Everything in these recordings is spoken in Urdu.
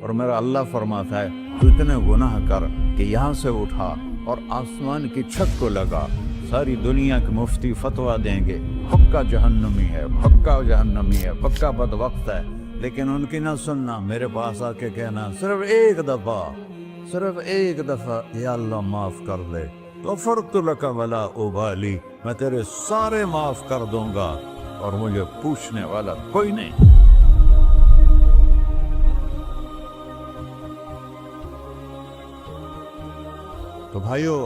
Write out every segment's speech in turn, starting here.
اور میرا اللہ فرماتا ہے تو اتنے گناہ کر کہ یہاں سے اٹھا اور آسمان کی چھت کو لگا، ساری دنیا کے مفتی فتویٰ دیں گے پکا جہنمی ہے، پکا جہنمی ہے، پکا بدبخت ہے، لیکن ان کی نہ سننا، میرے پاس آ کے کہنا صرف ایک دفعہ یا اللہ معاف کر دے، غفرت لک ولا ابالی، میں تیرے سارے معاف کر دوں گا اور مجھے پوچھنے والا کوئی نہیں۔ تو بھائیو،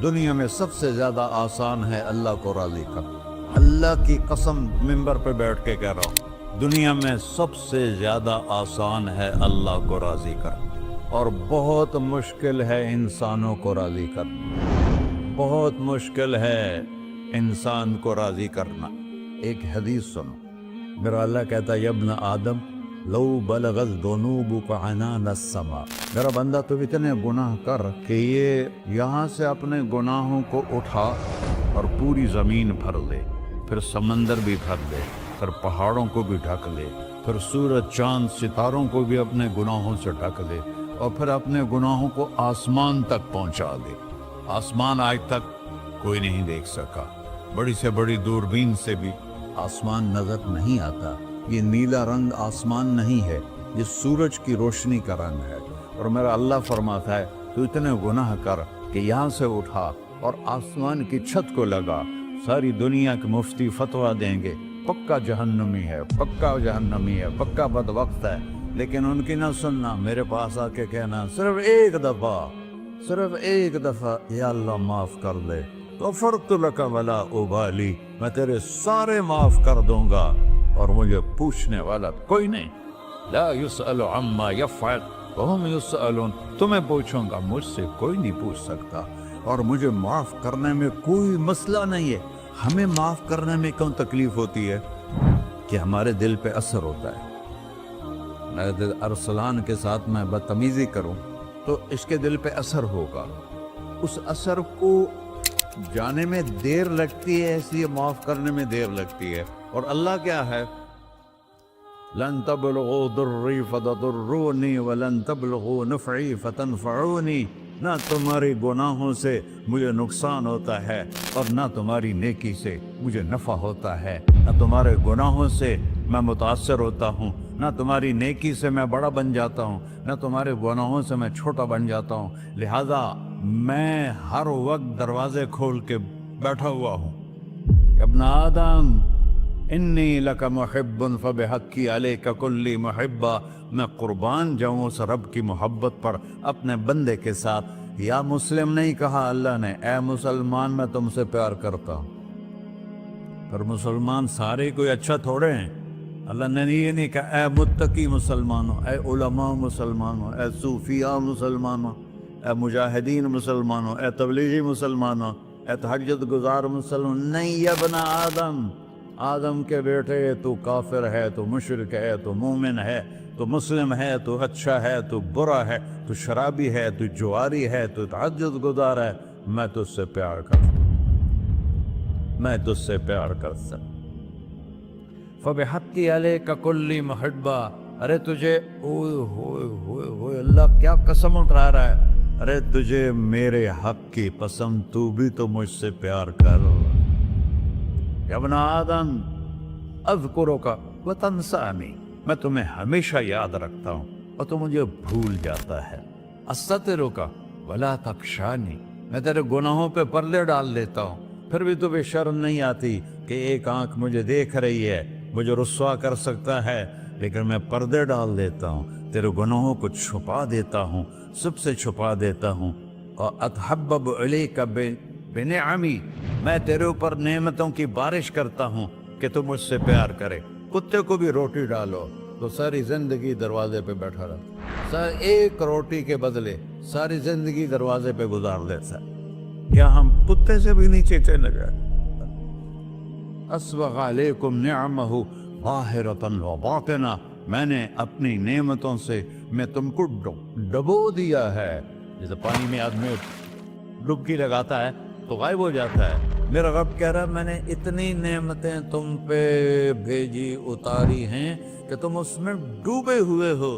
دنیا میں سب سے زیادہ آسان ہے اللہ کو راضی کرنا، اللہ کی قسم ممبر پہ بیٹھ کے کہہ رہا ہوں، دنیا میں سب سے زیادہ آسان ہے اللہ کو راضی کرنا، اور بہت مشکل ہے انسانوں کو راضی کرنا، بہت مشکل ہے انسان کو راضی کرنا۔ ایک حدیث سنو، میرا اللہ کہتا ہے یا ابن آدم لو بلغت ذنوبک عنان السماء، میرا بندہ تو اتنے گناہ کر کہ یہ یہاں سے اپنے گناہوں کو اٹھا اور پوری زمین بھر لے، پھر سمندر بھی بھر لے، پھر پہاڑوں کو بھی ڈھک لے، پھر سورج چاند ستاروں کو بھی اپنے گناہوں سے ڈھک لے، اور پھر اپنے گناہوں کو آسمان تک پہنچا دے۔ آسمان آج تک کوئی نہیں دیکھ سکا، بڑی سے بڑی دوربین سے بھی آسمان نظر نہیں آتا، یہ نیلا رنگ آسمان نہیں ہے، یہ سورج کی روشنی کا رنگ ہے۔ اور میرا اللہ فرماتا ہے تو اتنے گناہ کر کہ یہاں سے اٹھا اور آسمان کی چھت کو لگا، ساری دنیا کے مفتی فتویٰ دیں گے پکا جہنمی ہے، پکا جہنمی ہے، پکا بدبخت ہے، لیکن ان کی نہ سننا، میرے پاس آ کے کہنا صرف ایک دفعہ یا اللہ معاف کر دے، غفرت لک ولا ابالی، میں تیرے سارے معاف کر دوں گا اور مجھے پوچھنے والا کوئی نہیں۔ لا يسأل عما يفعل وهم يسألون، تمہیں پوچھوں گا، مجھ سے کوئی نہیں پوچھ سکتا، اور مجھے معاف کرنے میں کوئی مسئلہ نہیں ہے۔ ہمیں معاف کرنے میں کیوں تکلیف ہوتی ہے؟ کہ ہمارے دل پہ اثر ہوتا ہے۔ میں ارسلان کے ساتھ میں بدتمیزی کروں تو اس کے دل پہ اثر ہوگا، اس اثر کو جانے میں دیر لگتی ہے، اس لیے معاف کرنے میں دیر لگتی ہے۔ اور اللہ کیا ہے؟ لن تبلغوا ضری فتضرونی ولن تبلغوا نفعی فتنفعونی، نہ تمہاری گناہوں سے مجھے نقصان ہوتا ہے اور نہ تمہاری نیکی سے مجھے نفع ہوتا ہے، نہ تمہارے گناہوں سے میں متاثر ہوتا ہوں، نہ تمہاری نیکی سے میں بڑا بن جاتا ہوں، نہ تمہارے گناہوں سے میں چھوٹا بن جاتا ہوں، لہذا میں ہر وقت دروازے کھول کے بیٹھا ہوا ہوں۔ ابن آدم انی لک محب فبحقی علیک کلی محبہ، میں قربان جاؤں اس رب کی محبت پر اپنے بندے کے ساتھ۔ یا مسلم نہیں کہا اللہ نے، اے مسلمان میں تم سے پیار کرتا ہوں۔ پر مسلمان سارے کوئی اچھا تھوڑے ہیں، اللہ نے یہ نہیں کہا اے متقی مسلمانوں، اے علماء مسلمانوں، اے صوفیاء مسلمانوں، اے مجاہدین مسلمانوں، اے تبلیغی مسلمانوں، اے تہجد گزار مسلمان، نہیں یا ابن آدم، آدم کے بیٹے، تو کافر ہے، تو مشرک ہے، تو مومن ہے، تو مسلم ہے، تو اچھا ہے، تو برا ہے، تو شرابی ہے، تو جواری ہے، تو تہجد گزار ہے، میں تجھ سے پیار کرتا ہوں، میں تجھ سے پیار کرتا ہوں۔ فبحقی علیک کلی محبہ، ارے تجھے اوئے ہوئے ہوئے ہوئے، اللہ کیا قسم اٹھا رہا ہے، ارے تجھے میرے حق کی قسم، تو بھی تو مجھ سے پیار کر۔ یا ابن آدم اذکرک وتنسانی، میں تمہیں ہمیشہ یاد رکھتا ہوں اور تو مجھے بھول جاتا ہے۔ استترک ولا تخشانی، میں تیرے گناہوں پہ پردے ڈال دیتا ہوں، پھر بھی تمہیں شرم نہیں آتی کہ ایک آنکھ مجھے دیکھ رہی ہے، مجھے رسوا کر سکتا ہے، لیکن میں پردے ڈال دیتا ہوں، تیرے گناہوں کو چھپا دیتا ہوں، سب سے چھپا دیتا ہوں۔ اور اتحبب علیک بنعمی، میں تیرے اوپر نعمتوں کی بارش کرتا ہوں کہ تو مجھ سے پیار کرے۔ کتے کو بھی روٹی ڈالو تو ساری زندگی دروازے پہ بیٹھا رہتا، ایک روٹی کے بدلے ساری زندگی دروازے پہ گزار دیتا ہے۔ کیا ہم کتے سے بھی نیچے چلے گئے؟ اسبغ علیکم نعمہ ظاہرۃ و باطنہ، میں نے اپنی نعمتوں سے میں تم کو ڈبو دیا ہے، جیسے پانی میں آدمی ڈبکی لگاتا ہے تو غائب ہو جاتا ہے۔ میرا رب کہہ رہا ہے میں نے اتنی نعمتیں تم پہ بھیجی، اتاری ہیں کہ تم اس میں ڈوبے ہوئے ہو،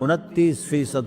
29%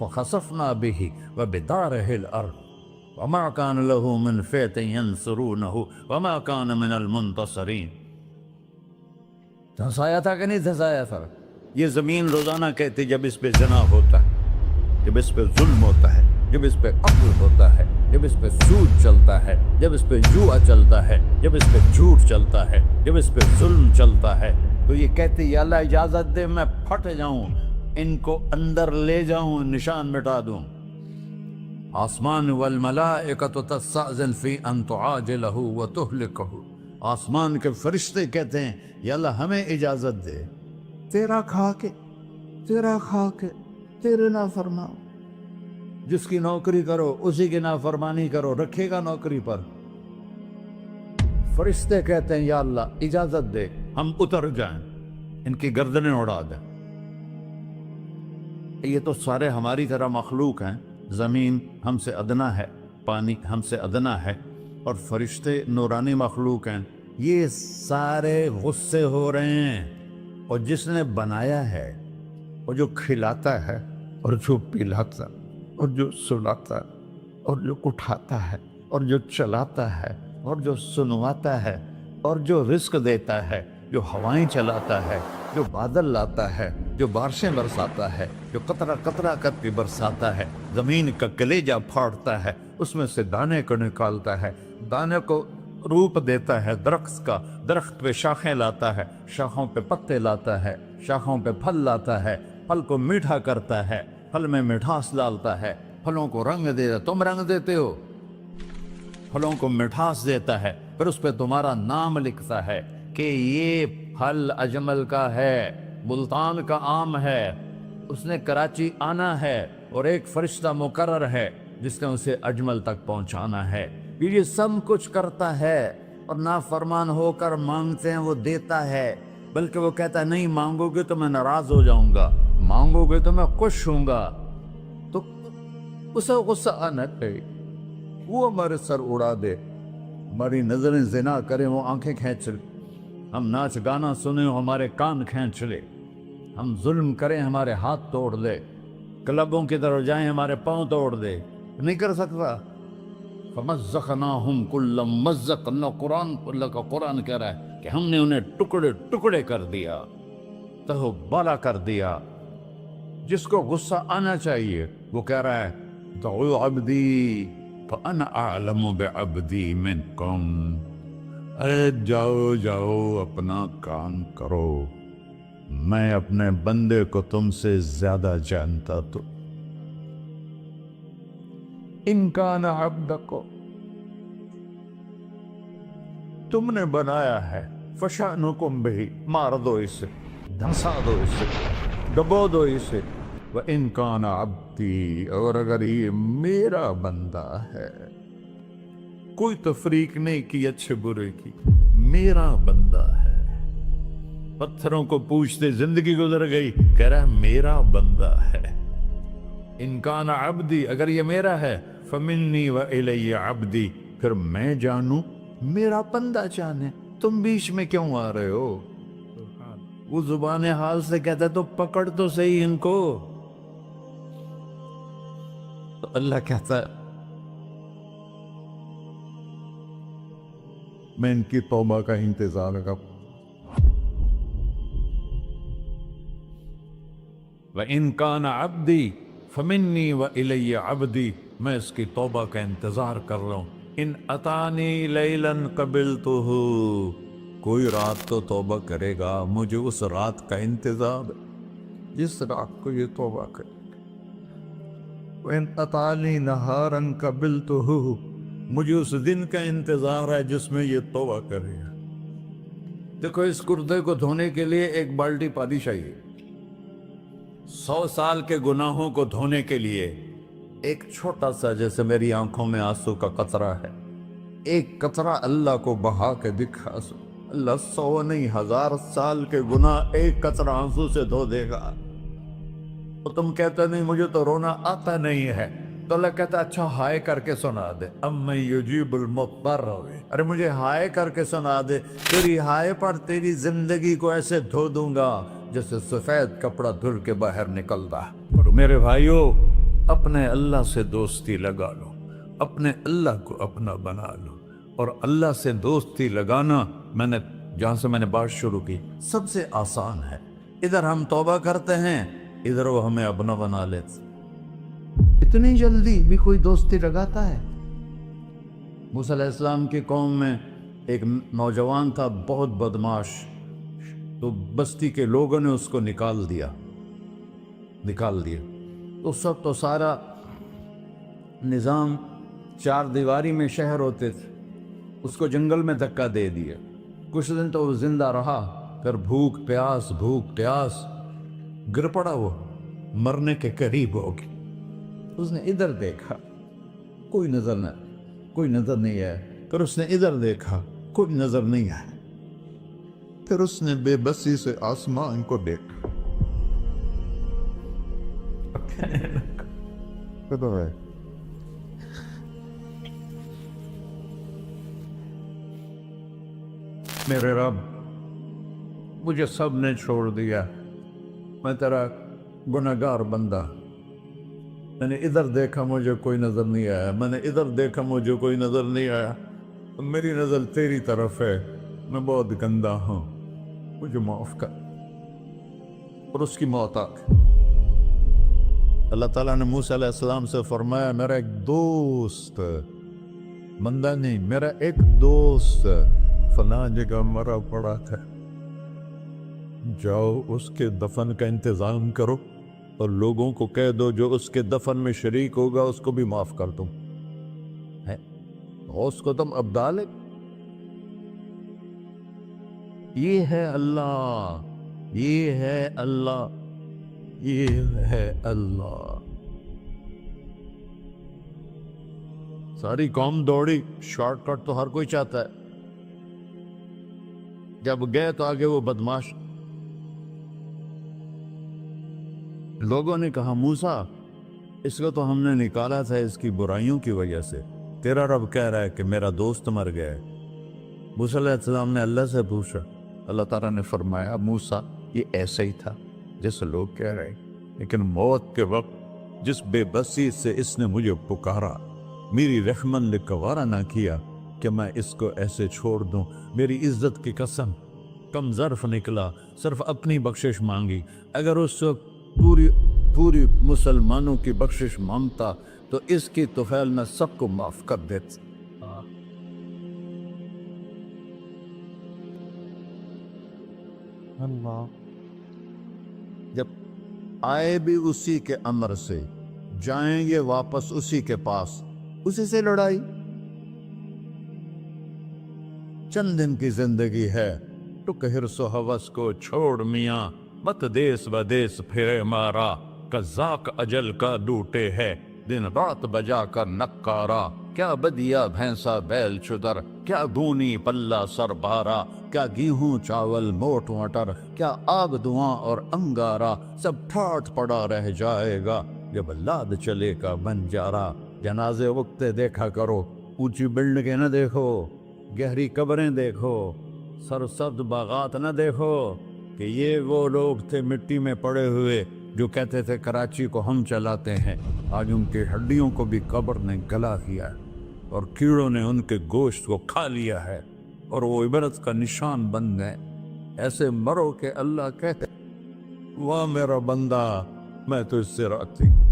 فخسفنا به وبداره الأرض وما كان له من فئة ينصرونه وما كان من المنتصرين. دھنسایا تھا کہ نہیں دھنسایا تھا؟ یہ زمین روزانہ کہتی جب اس پہ زنا ہوتا ہے، جب اس پہ ظلم ہوتا ہے، جب اس پہ قتل ہوتا ہے، جب اس پہ سود چلتا ہے، جب اس پہ جوا چلتا ہے، جب اس پہ جھوٹ چلتا ہے، جب اس پہ ظلم چلتا ہے، تو یہ کہتے یا اللہ اجازت دے میں پھٹ جاؤں، ان کو اندر لے جاؤں، نشان مٹا دوں. آسمان والملائکۃ تستأذن فی ان تعاجلہ وتہلکہ. آسمان کے فرشتے کہتے ہیں یا اللہ ہمیں اجازت دے، تیرا کھا کے تیرے نافرمان، جس کی نوکری کرو اسی کی نافرمانی کرو، رکھے گا نوکری پر. فرشتے کہتے ہیں یا اللہ اجازت دے ہم اتر جائیں، ان کی گردنیں اڑا دیں. یہ تو سارے ہماری طرح مخلوق ہیں، زمین ہم سے ادنا ہے، پانی ہم سے ادنا ہے، اور فرشتے نورانی مخلوق ہیں. یہ سارے غصے ہو رہے ہیں، اور جس نے بنایا ہے، اور جو کھلاتا ہے، اور جو پلاتا، اور جو سلاتا، اور جو اٹھاتا ہے، اور جو چلاتا ہے، اور جو سنواتا ہے، اور جو رزق دیتا ہے، جو ہوائیں چلاتا ہے، جو بادل لاتا ہے، جو بارشیں برساتا ہے، جو قطرہ قطرہ کر کے برساتا ہے، زمین کا کلیجہ پھاڑتا ہے، اس میں سے دانے کو نکالتا ہے، دانے کو روپ دیتا ہے درخت کا، درخت پہ شاخیں لاتا ہے، شاخوں پہ پتے لاتا ہے، شاخوں پہ پھل لاتا ہے، پھل کو میٹھا کرتا ہے، پھل میں مٹھاس ڈالتا ہے، پھلوں کو رنگ دیتا. تم رنگ دیتے ہو، پھلوں کو مٹھاس دیتا ہے، پھر اس پہ تمہارا نام لکھتا ہے کہ یہ پھل اجمل کا ہے، ملتان کا آم ہے، اس نے کراچی آنا ہے، اور ایک فرشتہ مقرر ہے جس نے اسے اجمل تک پہنچانا ہے. یہ سب کچھ کرتا ہے، اور نافرمان ہو کر مانگتے ہیں وہ دیتا ہے، بلکہ وہ کہتا ہے نہیں مانگو گے تو میں ناراض ہو جاؤں گا، مانگو گے تو میں خوش ہوں گا. تو اسے غصہ آنا چاہیے، وہ ہمارے سر اڑا دے، ہماری نظریں زنا کریں وہ آنکھیں کھینچ لے، ہم ناچ گانا سنیں ہمارے کان کھینچ لے، ہم ظلم کریں ہمارے ہاتھ توڑ دے، کلبوں کی طرف جائیں ہمارے پاؤں توڑ دے. نہیں کر سکتا. فَمَزَّقْنَاهُمْ كُلَّ مُمَزَّقٍ. اللہ کا قرآن کہہ رہا ہے کہ ہم نے انہیں ٹکڑے ٹکڑے کر دیا، تہو بالا کر دیا. جس کو غصہ آنا چاہیے وہ کہہ رہا ہے دعوا عبدی فانا اعلم بعبدی منکم. ارے جاؤ جاؤ اپنا کام کرو، میں اپنے بندے کو تم سے زیادہ جانتا. تو ان کان عبدکو، تم نے بنایا ہے، فشانکم بہی، مار دو اسے، دھنسا دو اسے، ڈبو دو اسے. وَإِن كَانَ عَبْدِي، اور اگر یہ میرا بندہ ہے، کوئی تفریق نہیں کی اچھے برے کی، میرا بندہ ہے. پتھروں کو پوچھتے زندگی گزر گئی، کہہ رہا ہے میرا بندہ ہے. ان کان عبدی، اگر یہ میرا ہے، فمنی وإلی عبدی، پھر میں جانوں میرا بندہ جانے. تم بیچ میں کیوں آ رہے ہو؟ وہ زبان حال سے کہتا ہے تو پکڑ تو صحیح ان کو. تو اللہ کہتا ہے میں ان کی توبہ کا انتظار کروں. وَإِن كَانَ عَبْدِي فَمِنِّي وَإِلَيَّ عَبْدِي، میں اس کی توبہ کا انتظار کر رہا ہوں. ان اتانی لیلاً قبلتہ، کوئی رات تو توبہ کرے گا، مجھے اس رات کا انتظار جس رات کو یہ توبہ کرے. وَإِن أَتَانِي نَهَارًا قَبِلْتُهُ، مجھے اس دن کا انتظار ہے جس میں یہ توبہ کرے گا. دیکھو اس کردے کو دھونے کے لیے ایک بالٹی پانی چاہیے. 100 سال کے گناہوں کو دھونے کے لیے ایک چھوٹا سا، جیسے میری آنکھوں میں آنسو کا قطرہ ہے، ایک قطرہ اللہ کو بہا کے دکھا. اللہ 100 نہیں 1000 سال کے گناہ ایک قطرہ آنسو سے دھو دے گا. تو تم کہتے نہیں مجھے تو رونا آتا نہیں ہے، تو اللہ کہتا اچھا ہائے کر کے سنا دے. اَمَّن يُجِيبُ الْمُضْطَرَّ، ارے مجھے ہائے کر کے سنا دے، تیری ہائے پر تیری زندگی کو ایسے دھو دوں گا جیسے سفید کپڑا دھل کے باہر نکلتا. اور میرے بھائیو، اپنے اللہ سے دوستی لگا لو، اپنے اللہ کو اپنا بنا لو۔ اور اللہ سے دوستی لگانا، جہاں سے میں نے بات شروع کی، سب سے آسان ہے۔ ادھر ہم توبہ کرتے ہیں، ادھر وہ ہمیں اپنا بنا لیتے۔ اتنی جلدی بھی کوئی دوستی لگاتا ہے؟ موسیٰ علیہ السلام کی قوم میں ایک نوجوان تھا، بہت بدماش، تو بستی کے لوگوں نے اس کو نکال دیا۔ تو سارا نظام چار دیواری میں شہر ہوتے تھے، اس کو جنگل میں دھکا دے دیا۔ کچھ دن تو وہ زندہ رہا، پھر بھوک پیاس گر پڑا، وہ مرنے کے قریب ہو گیا۔ اس نے ادھر دیکھا، کوئی نظر نہیں آیا۔ پھر اس نے ادھر دیکھا، کوئی نظر نہیں آیا۔ پھر اس نے بے بسی سے آسمان کو دیکھا۔ میرے رب، مجھے سب نے چھوڑ دیا، میں تیرا گنہگار بندہ۔ میں نے ادھر دیکھا، مجھے کوئی نظر نہیں آیا، میں نے ادھر دیکھا، مجھے کوئی نظر نہیں آیا۔ میری نظر تیری طرف ہے، میں بہت گندا ہوں، مجھے معاف کر۔ اور اس کی موت آ گئی۔ اللہ تعالیٰ نے موسیٰ علیہ السلام سے فرمایا، میرا ایک دوست، بندہ نہیں، میرا ایک دوست فلاں جگہ مرا پڑا تھا، جاؤ اس کے دفن کا انتظام کرو اور لوگوں کو کہہ دو جو اس کے دفن میں شریک ہوگا اس کو بھی معاف کر دوں۔ اس کو تم ابدال ہے۔ یہ ہے اللہ، یہ ہے اللہ، یہ ہے اللہ۔ ساری قوم دوڑی، شارٹ کٹ تو ہر کوئی چاہتا ہے۔ جب گئے تو آگے وہ بدماش، لوگوں نے کہا موسیٰ اس کو تو ہم نے نکالا تھا اس کی برائیوں کی وجہ سے، تیرا رب کہہ رہا ہے کہ میرا دوست مر گیا ہے۔ موسیٰ علیہ السلام نے اللہ سے پوچھا، اللہ تعالیٰ نے فرمایا موسیٰ یہ ایسا ہی تھا جیسے لوگ کہہ رہے ہیں، لیکن موت کے وقت جس بے بسی سے اس نے مجھے پکارا، میری رحمت نے گوارا نہ کیا کہ میں اس کو ایسے چھوڑ دوں۔ میری عزت کی قسم، کم ظرف نکلا، صرف اپنی بخشش مانگی۔ اگر اس وقت پوری مسلمانوں کی بخشش مانگتا تو اس کی طفیل میں سب کو معاف کر دیتا۔ اللہ جب آئے بھی اسی کے امر سے، جائیں گے واپس اسی کے پاس، اسی سے لڑائی۔ چند دن کی زندگی ہے، ٹک حرص و ہوس کو چھوڑ میاں، مت دیس بدیس پھرے مارا، قزاق اجل کا ڈوٹے ہے، دن رات بجا کر نکارا، کیا بدیا بھینسا بیل چدر، کیا گونی پلہ سر بارا، کیا گیہوں چاول موٹ مٹر، کیا آگ دھواں اور انگارا، سب ٹھاٹھ پڑا رہ جائے گا جب لاد چلے کا بنجارا۔ جنازے وقتے دیکھا کرو، اونچی بلڈنگیں نہ دیکھو، گہری قبریں دیکھو، سرسبز باغات نہ دیکھو کہ یہ وہ لوگ تھے مٹی میں پڑے ہوئے جو کہتے تھے کراچی کو ہم چلاتے ہیں۔ آج ان کی ہڈیوں کو بھی قبر نے گلا کیا ہے اور کیڑوں نے ان کے گوشت کو کھا لیا ہے اور وہ عبرت کا نشان بن گئے۔ ایسے مرو کہ اللہ کہتے واہ میرا بندہ، میں تو اس سے راضی۔